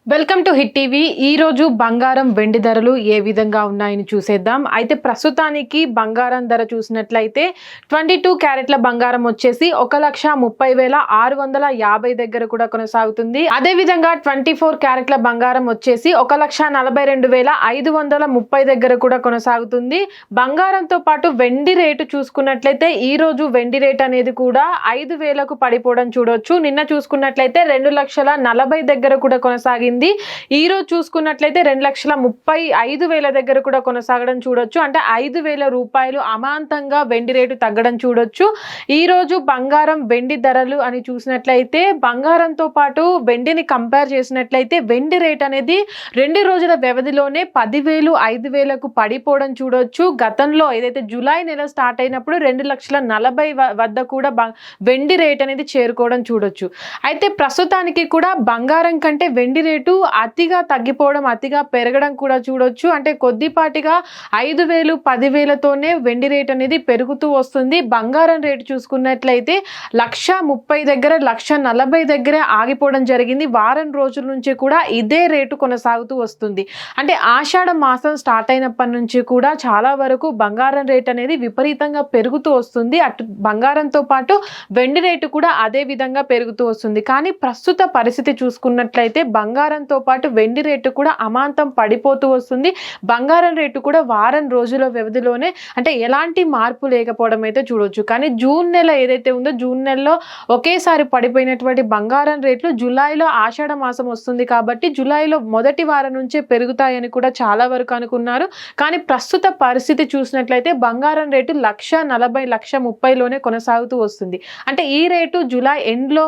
Welcome to hit TV. ఈ రోజు బంగారం వెండి ధరలు ఏ విధంగా ఉన్నాయని చూసేద్దాం. అయితే ప్రస్తుతానికి బంగారం ధర చూసినట్లయితే 22 క్యారెట్ల బంగారం వచ్చేసి 1,30,650 దగ్గర కూడా కొనసాగుతుంది. అదే విధంగా 24 క్యారెట్ల బంగారం వచ్చేసి 1,42,530 దగ్గర కూడా కొనసాగుతుంది. బంగారంతో పాటు వెండి రేటు చూసుకున్నట్లయితే ఈ రోజు వెండి రేట్ అనేది కూడా 5,000కు పడిపోవడం చూడొచ్చు. నిన్న చూసుకున్నట్లయితే 2,40,000 దగ్గర కూడా కొనసాగింది. ఈ రోజు చూసుకున్నట్లయితే 2,35,000 దగ్గర కూడా కొనసాగడం చూడొచ్చు. అంటే 5,000 రూపాయలు అమాంతంగా వెండి రేటు తగ్గడం చూడొచ్చు. ఈ రోజు బంగారం వెండి ధరలు అని చూసినట్లయితే బంగారంతో పాటు వెండిని కంపేర్ చేసినట్లయితే వెండి రేట్ అనేది 2 రోజుల వ్యవధిలోనే 10,000 5,000కు పడిపోవడం చూడొచ్చు. గతంలో ఏదైతే జూలై నెల స్టార్ట్ అయినప్పుడు 2,40,000 వద్ద కూడా వెండి రేట్ అనేది చేరుకోవడం చూడొచ్చు. అయితే ప్రస్తుతానికి కూడా బంగారం కంటే వెండి రేటు అతిగా తగ్గిపోవడం అతిగా పెరగడం కూడా చూడొచ్చు. అంటే కొద్దిపాటిగా 5,000 10,000తోనే వెండి రేట్ అనేది పెరుగుతూ వస్తుంది. బంగారం రేటు చూసుకున్నట్లయితే 1,30,000 దగ్గర 1,40,000 దగ్గరే ఆగిపోవడం జరిగింది. వారం రోజుల నుంచి కూడా ఇదే రేటు కొనసాగుతూ వస్తుంది. అంటే ఆషాఢ మాసం స్టార్ట్ అయినప్పటి నుంచి కూడా చాలా వరకు బంగారం రేట్ అనేది విపరీతంగా పెరుగుతూ వస్తుంది. అటు బంగారంతో పాటు వెండి రేటు కూడా అదే విధంగా పెరుగుతూ వస్తుంది. కానీ ప్రస్తుత పరిస్థితి చూసుకున్నట్లయితే బంగారంతో పాటు వెండి రేటు కూడా అమాంతం పడిపోతూ వస్తుంది. బంగారం రేటు కూడా వారం రోజుల వ్యవధిలోనే అంటే ఎలాంటి మార్పు లేకపోవడం అయితే చూడొచ్చు. కానీ జూన్ నెల ఏదైతే ఉందో జూన్ నెలలో ఒకేసారి పడిపోయినటువంటి బంగారం రేట్లు జూలైలో ఆషాఢ మాసం వస్తుంది కాబట్టి జూలైలో మొదటి వారం నుంచే పెరుగుతాయని కూడా చాలా వరకు అనుకున్నారు. కానీ ప్రస్తుత పరిస్థితి చూసినట్లయితే బంగారం రేటు 1,40,000 1,30,000లోనే కొనసాగుతూ వస్తుంది. అంటే ఈ రేటు జూలై ఎండ్లో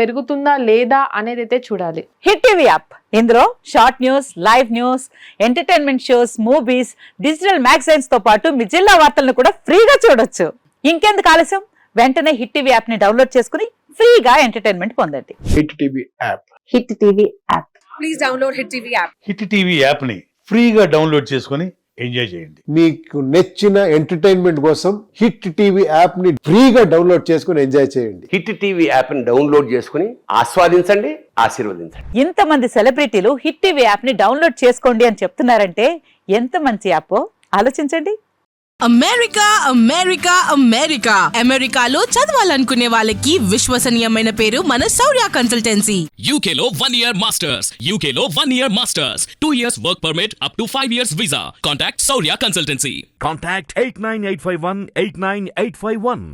పెరుగుతుందా లేదా అనేది అయితే చూడాలి. హిట్ టీవీ యాప్ ఇందులో short news, live news, entertainment shows, movies, digital magazines తో పాటు మీ జిల్లా వార్తలను కూడా ఫ్రీగా చూడొచ్చు. ఇంకెందుకు ఆలస్యం, వెంటనే హిట్ టీవీ యాప్ ని డౌన్లోడ్ చేసుకుని ఫ్రీగా ఎంటర్టైన్మెంట్ పొందండి. Hit TV app. Hit TV app. Please download hit TV app. Hit TV app ని ఫ్రీగా డౌన్లోడ్ చేసుకుని ఎంజాయ్ చేయండి. మీకు నచ్చిన ఎంటర్టైన్మెంట్ కోసం హిట్ టీవీ యాప్ ని ఫ్రీగా డౌన్లోడ్ చేసుకుని ఎంజాయ్ చేయండి. హిట్ టీవీ యాప్ ని డౌన్లోడ్ చేసుకుని ఆస్వాదించండి, ఆశీర్వదించండి. ఇంతమంది సెలబ్రిటీలు హిట్ టీవీ యాప్ ని డౌన్లోడ్ చేసుకోండి అని చెప్తున్నారంటే ఎంత మంచి యాప్ ఆలోచించండి. అమెరికా అమెరికా అమెరికా అమెరికాలో చదవాలనుకునే వాళ్ళకి విశ్వసనీయమైన పేరు మన శౌర్య కన్సల్టెన్సీ. UK లో 1 year masters, UK లో 1 year masters, 2 years work permit up to 5 years visa. Contact Saurya Consultancy. Contact 89851 89851.